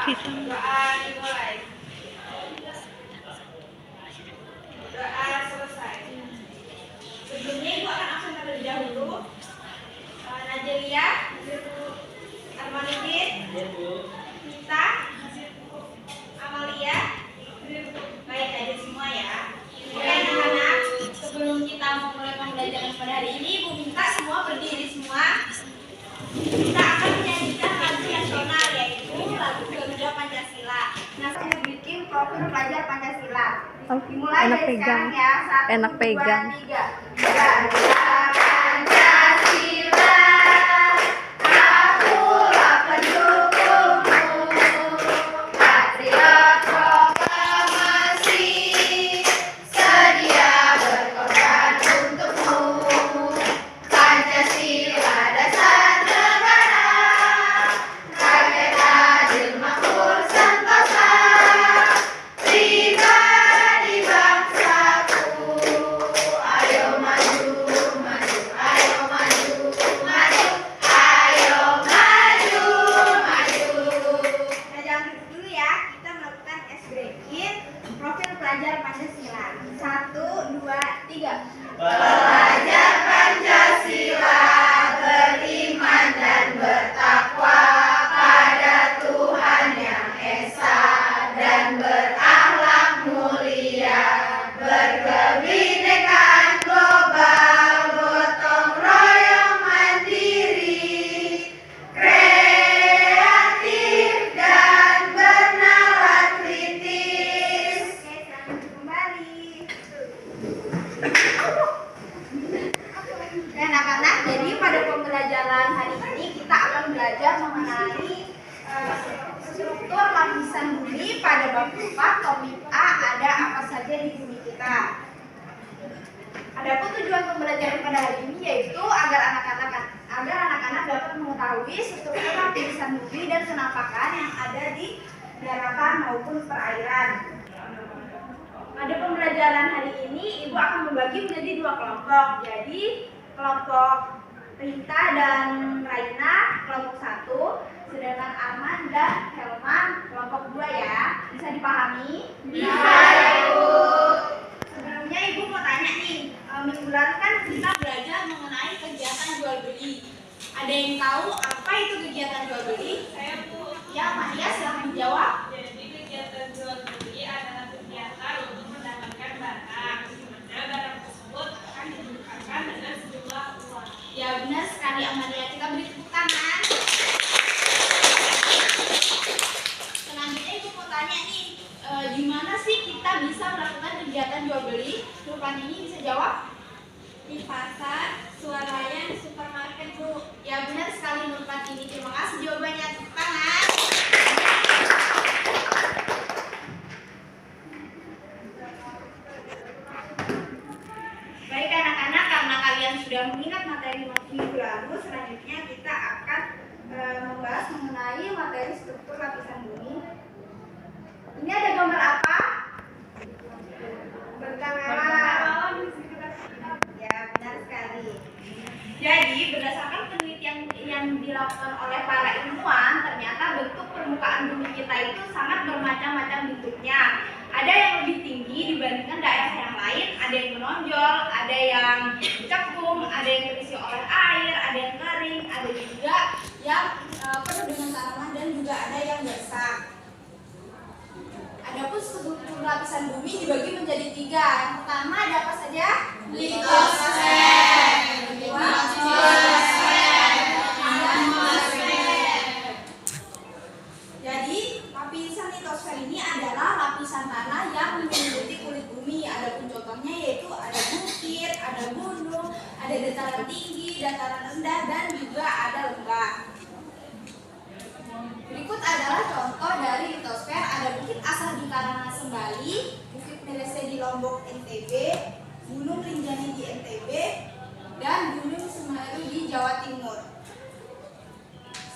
Hitam. Doa dimulai. Doa selesai. Sebelumnya Ibu akan absen terlebih dahulu. Najelia, Armanudin, Nita, Amalia. Baik, hadir semua ya. Oke anak-anak, sebelum kita memulai pembelajaran pada hari ini, Ibu minta semua berdiri semua. Kita akan menyanyikan lagu nasional, yaitu lagu Garuda Pancasila. Nah, saya bikin profil pelajar Pancasila. Dimulai Enak dari pegang. sekarang ya. 1, Enak 2, pegang. 3. Garuda Pancasila, akulah pendukungmu, patriot proklamasi, sedia berkorban untukmu. Pancasila dasar negara, rakyat adil makmur sentosa, pribadi bangsaku. Ayo maju, maju, ayo maju, maju, ayo maju, maju. Nah, jangan duduk dulu ya, kita melakukan ice breaking profil pelajar Pancasila. 1, 2, 3. Pelajar Pancasila beriman dan bertakwa pada Tuhan Yang Esa dan berakhlak mulia, berkebinekaan global, gotong royong mandiri, kreatif dan bernalar kritis. Oke, selamat kembali. Anak-anak, jadi pada pembelajaran hari ini kita akan belajar mengenai struktur lapisan bumi pada bab 4 topik A, ada apa saja di bumi kita. Adapun tujuan pembelajaran pada hari ini yaitu agar anak-anak dapat mengetahui struktur lapisan bumi dan penampakan yang ada di daratan maupun perairan. Pada pembelajaran hari ini, Ibu akan membagi menjadi 2 kelompok. Jadi, kelompok Rita dan Raina, kelompok 1, sedangkan Arman dan Helman, kelompok 2 ya. Bisa dipahami? Bisa, Ibu. Sebelumnya Ibu mau tanya nih, minggu lalu kan kita belajar mengenai kegiatan jual beli. Ada yang tahu apa itu kegiatan jual beli? Saya, Bu. Ya, Maria, silahkan menjawab. Jadi kegiatan jual beli adalah kegiatan untuk mendapatkan barang, di mana barang tersebut akan ditukarkan dengan sejumlah uang. Ya, benar sekali Amalia. Kita beri tepuk tangan. Selanjutnya Ibu mau tanya nih, gimana sih kita bisa melakukan kegiatan jual beli? Nurpan ini bisa jawab? Di pasar, swalayan, supermarket, Bu. Ya, benar sekali Nurpan ini. Terima kasih jawabannya. Tepuk tangan. Baik anak-anak, karena kalian sudah mengingat materi minggu lalu, selanjutnya kita akan membahas mengenai materi struktur lapisan bumi. Ini ada gambar apa? Bentang alam. Ya, benar sekali. Jadi, berdasarkan penelitian yang dilakukan oleh para ilmuwan, ternyata bentuk permukaan bumi kita itu sangat bermacam-macam bentuknya. Ada yang lebih tinggi dibandingkan daerah yang lain, ada yang menonjol, ada yang cekung, ada yang terisi oleh air, ada yang kering, ada juga yang penuh dengan tanaman dan juga ada yang basah. Adapun struktur lapisan bumi dibagi menjadi 3. Yang pertama ada apa saja? Litosfer, jadi lapisan litosfer ini adalah lapisan tanah yang menyelimuti kulit bumi. Adapun contohnya yaitu ada bukit, ada gunung, ada dataran tinggi, dataran rendah, dan juga ada lembah. Berikut adalah contoh dari litosfer. Ada Bukit Asah di Karangasem Bali, Bukit Melese di Lombok NTB, Gunung Rinjani di NTB, dan Gunung Semeru di Jawa Timur.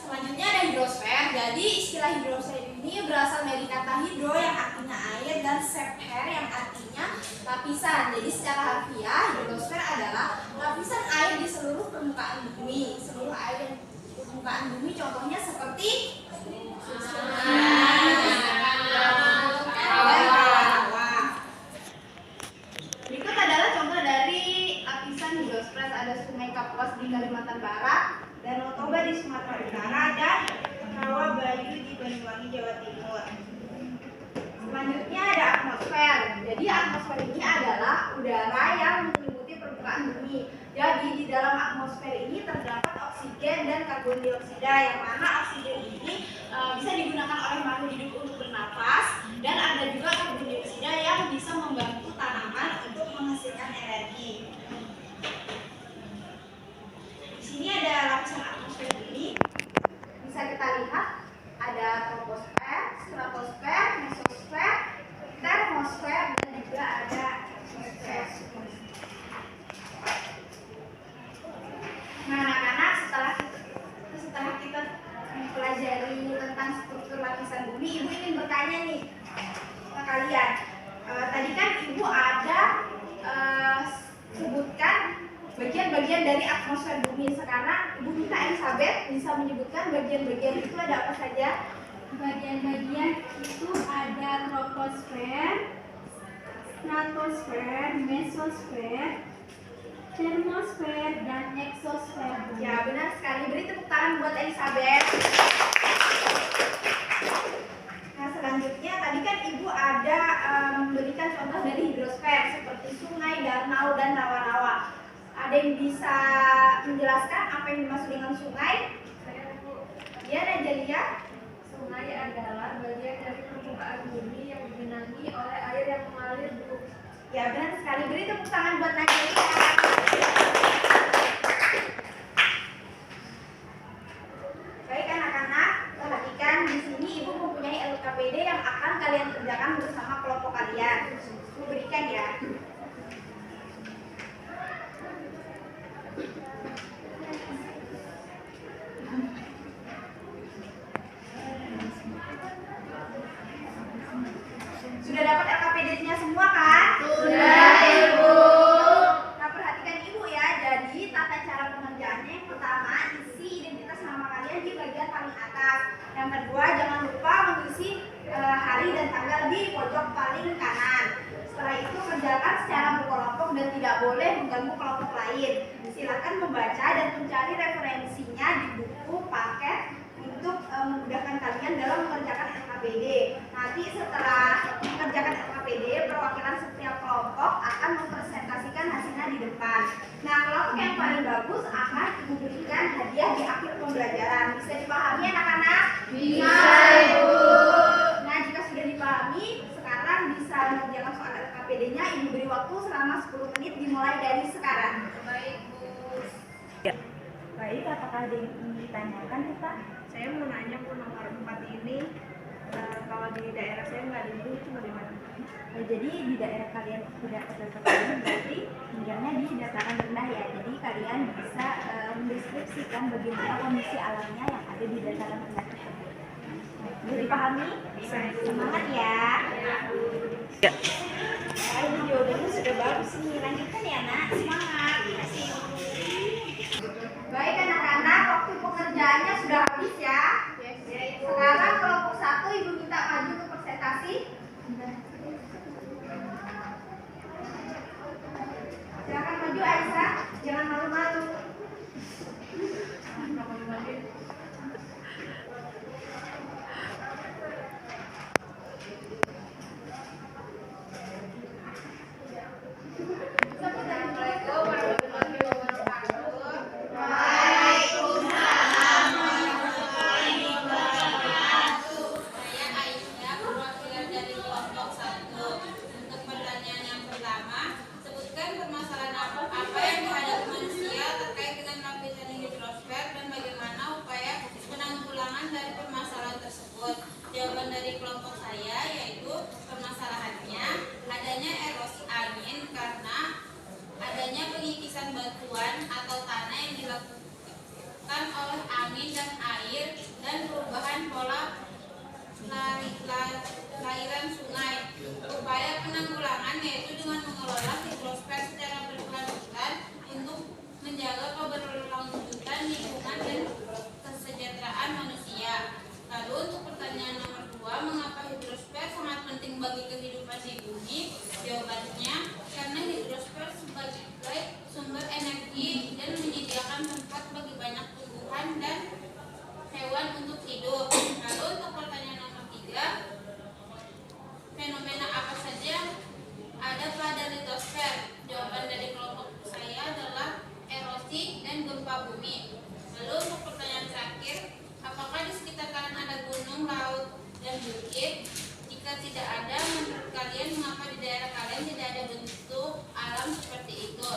Selanjutnya ada hidrosfer. Jadi istilah hidrosfer ini berasal dari kata hidro yang artinya air dan sfer yang artinya lapisan. Jadi secara harfiah hidrosfer adalah lapisan air di seluruh permukaan bumi. Seluruh air di permukaan bumi contohnya seperti sungai, atmosfer ini adalah udara yang menyelimuti permukaan bumi. Jadi di dalam atmosfer ini terdapat oksigen dan karbon dioksida, yang mana oksigen ini bisa digunakan oleh makhluk hidup untuk bernapas, dan ada juga karbon dioksida yang bisa membantu tanaman untuk menghasilkan energi. Di sini ada lapisan atmosfer ini, bisa kita lihat ada troposfer, stratosfer, mesosfer, termosfer, dan juga ada exosfer. Nah, anak-anak, setelah kita mempelajari tentang struktur lapisan bumi, ibu ingin bertanya nih ke kalian. Tadi kan ibu ada sebutkan bagian-bagian dari atmosfer bumi. Sekarang ibu minta Elizabeth bisa menyebutkan bagian-bagian itu ada apa saja. Bagian-bagian itu ada troposfer, stratosfer, mesosfer, termosfer, dan exosfer. Ya, benar sekali. Beri tepuk tangan buat Elizabeth. Nah, selanjutnya tadi kan ibu ada memberikan contoh dari hidrosfer seperti sungai, danau, dan rawa-rawa. Ada yang bisa menjelaskan apa yang dimaksud dengan sungai? Ya, Najalia. Sungai adalah bagian dari permukaan bumi yang digenangi oleh air yang mengalir di bumi. Ya, benar sekali. Beri tepuk tangan buat Najalia. Baik anak-anak, perhatikan di sini ibu mempunyai LKPD yang akan kalian kerjakan bersama kelompok kalian. Ibu berikan ya. Sudah dapat LKPD-nya semua kan? Sudah, Ibu. Nah, perhatikan ibu ya. Jadi tata cara pengerjaannya yang pertama, isi identitas nama kalian di bagian paling atas. Yang kedua, jangan lupa mengisi hari dan tanggal di pojok paling kanan. Setelah itu kerjakan secara berkelompok dan tidak boleh mengganggu kelompok lain. Silakan membaca dan mencari referensinya di buku paket untuk memudahkan kalian dalam mengerjakan LKPD. Nanti setelah mengerjakan LKPD, perwakilan setiap kelompok akan mempresentasikan hasilnya di depan. Nah, kelompok yang paling bagus akan diberikan hadiah di akhir pembelajaran. Bisa dipahami anak-anak? Bisa, Ibu. Nah, jika sudah dipahami, sekarang bisa mengerjakan soal LKPD-nya. Ibu beri waktu selama 10 menit dimulai dari sekarang. Baik, Bu. Baik, apakah ada yang ingin ditanyakan, Pak? Saya mau nanya Bu, nomor 4 ini kalau di daerah saya nggak ada itu bagaimana? Jadi di daerah kalian tidak terdapat ini berarti tinggalnya di dataran rendah ya. Jadi kalian bisa mendeskripsikan bagaimana kondisi alamnya yang ada di dataran rendah tersebut. Bisa dipahami? Semangat ya. Ini jawabannya sudah bagus nih. Lanjutkan ya nak. Semangat. Kasih. Baik anak-anak, waktu pekerjaannya sudah habis ya. Sekarang kelompok 1 ibu minta maju ke presentasi. Silakan maju Aisyah, jangan malu-malu. Assalamualaikum warahmatullahi wabarakatuh. Saya Aisyah, perwakilan dari kelompok 1. Untuk pertanyaan yang pertama, sebutkan permasalahan apa yang dihadapi manusia terkait dengan lapisan hidrosfer dan bagaimana upaya penanggulangan dari permasalahan tersebut. Jawaban dari kelompok saya yaitu permasalahannya adanya erosi angin karena adanya pengikisan batuan atau tanah yang dilakukan oleh angin dan air dan perubahan pola aliran sungai. Upaya penanggulangan yaitu dengan mengelola hidrosfer secara berkelanjutan untuk menjaga keberlanjutan lingkungan dan kesejahteraan manusia. Lalu untuk pertanyaan nomor 2, mengapa hidrosfer sangat penting bagi kehidupan di bumi? Jawabannya, karena hidrosfer sebagai sumber energi dan menyediakan tempat bagi banyak tumbuhan dan hewan untuk hidup. Lalu untuk pertanyaan nomor 3, fenomena apa saja ada pada tidak ada, menurut kalian mengapa di daerah kalian tidak ada bentuk alam seperti itu?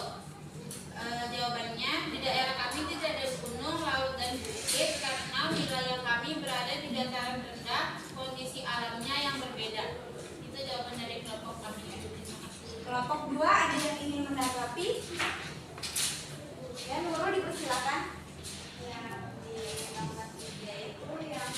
Jawabannya, di daerah kami tidak ada gunung, laut, dan bukit karena wilayah kami berada di dataran rendah, kondisi alamnya yang berbeda. Itu jawaban dari kelompok kami. Kelompok 2 ada yang ingin menanggapi? Ya, Nurul dipersilakan. Yang di nomor 3 itu yang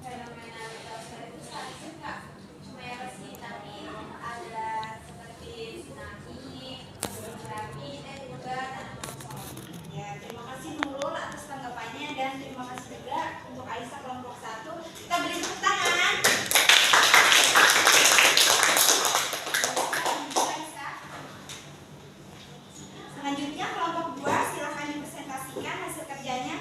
fenomena litosfer itu seharusnya Kak cuma erupsi, tapi ada seperti tsunami, tsunami dan juga tanah longsor. Ya, terima kasih Nurul atas tanggapannya dan terima kasih juga untuk Aisyah kelompok 1. Kita beri tepuk tangan. Selanjutnya kelompok 2 silakan dipresentasikan hasil kerjanya.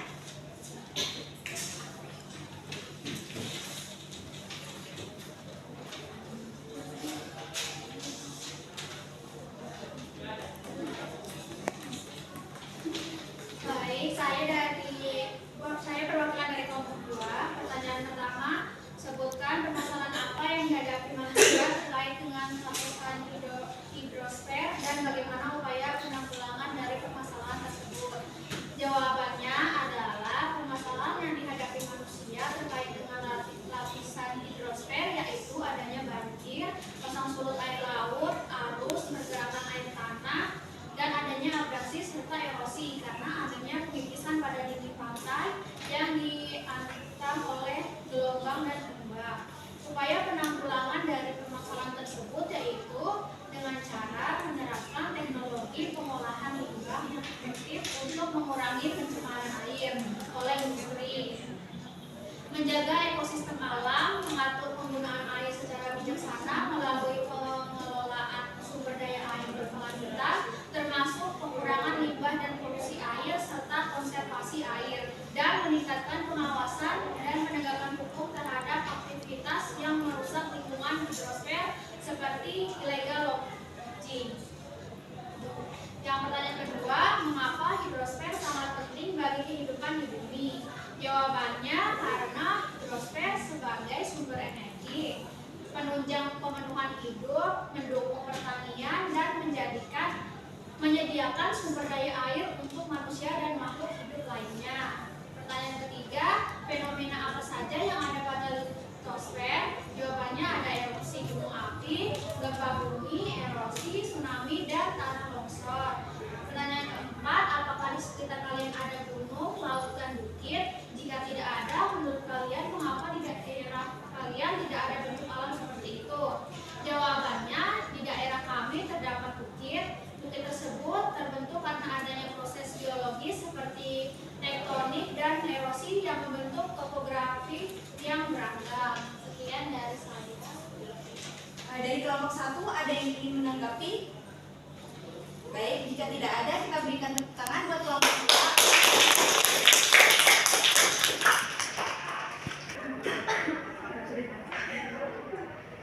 Baik, saya perwakilan dari kelompok 2. Pertanyaan pertama, sebutkan permasalahan apa yang dihadapi manusia terkait dengan lapisan hidrosfer dan bagaimana upaya penanggulangan dari permasalahan tersebut. Jawabannya adalah permasalahan yang dihadapi manusia terkait dengan lapisan hidrosfer yaitu adanya banjir, pasang surut air laut, arus, pergerakan air tanah, dan adanya abrasi serta erosi karena adanya pengikisan pada dinding pantai yang dihantam oleh gelombang dan ombak. Upaya penanggulangan dari permasalahan tersebut yaitu dengan cara menerapkan teknologi pengolahan limbah yang efektif untuk mengurangi pencemaran air oleh industri, menjaga ekosistem alam, mengatur penggunaan air secara bijaksana melalui pengelolaan sumber daya air berkelanjutan, termasuk pengurangan limbah dan polusi air serta konservasi air, dan meningkatkan pengawasan dan penegakan hukum terhadap aktivitas yang merusak lingkungan hidrosfer seperti illegal logging. Yang pertanyaan kedua, mengapa hidrosfer sangat penting bagi kehidupan di bumi? Jawabannya karena hidrosfer sebagai sumber energi, penunjang pemenuhan hidup, mendukung pertanian, dan menyediakan sumber daya air untuk manusia dan makhluk hidup lainnya. Pertanyaan ketiga, fenomena apa saja yang ada pada litosfer? Jawabannya ada erupsi gunung api, gempa bumi, erosi, tsunami, dan tanah longsor. Pertanyaan keempat, apakah di sekitar kalian ada gunung, laut, dan bukit? Jika tidak ada, menurut kalian mengapa di daerah kalian tidak ada bentuk alam seperti itu? Jawabannya, di daerah kami terdapat bukit. Bukit tersebut terbentuk karena adanya proses geologis seperti tektonik dan erosi yang membentuk topografi yang beragam. Sekian dari saya. Dari kelompok 1 ada yang ingin menanggapi? Baik, jika tidak ada kita berikan tepuk tangan buat kelompok 2.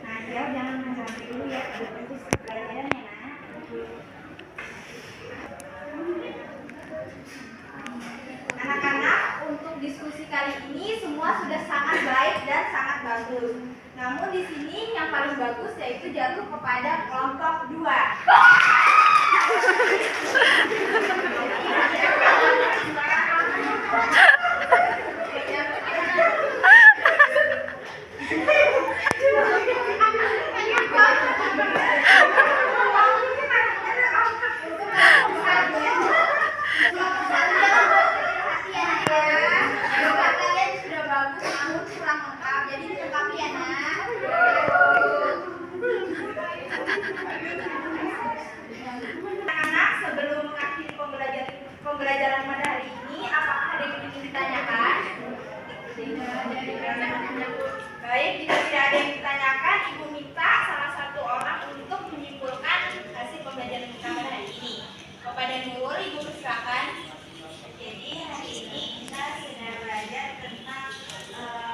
Nah, siap jangan menanggapi dulu ya, ada fokus ke pelajarannya nak. Anak-anak, untuk diskusi kali ini semua sudah sangat baik dan sangat bagus. Namun di sini yang paling bagus yaitu jatuh kepada kelompok 2. Pembelajaran pada hari ini, apakah ada yang ingin ditanyakan? Baik, jika tidak ada yang ditanyakan, Ibu minta salah satu orang untuk menyimpulkan hasil pembelajaran kita pada hari ini. Kepada Nurul, Ibu persilakan. Jadi hari ini kita sudah belajar tentang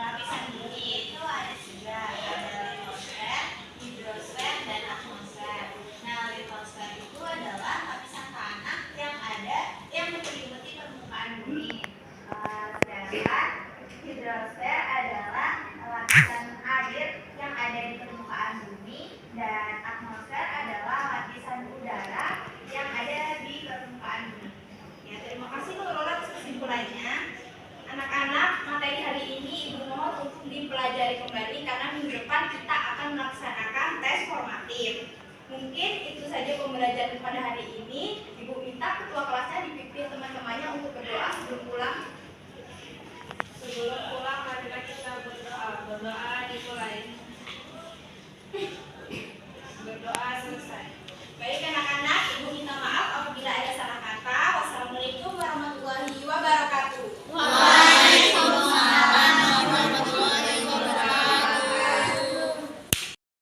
lapisan bumi. Itu ada 3, ada litosfer, hidrosfer, dan atmosfer. Nah, litosfer itu adalah lapisan tanah yang menyelimuti permukaan bumi. Sedangkan hidrosfer adalah lapisan air yang ada di permukaan kembali karena minggu depan kita akan melaksanakan tes formatif. Mungkin itu saja pembelajaran pada hari ini. Ibu minta ketua kelasnya dipimpin teman-temannya untuk berdoa sebelum pulang. Sebelum pulang, marilah kita berdoa. Berdoa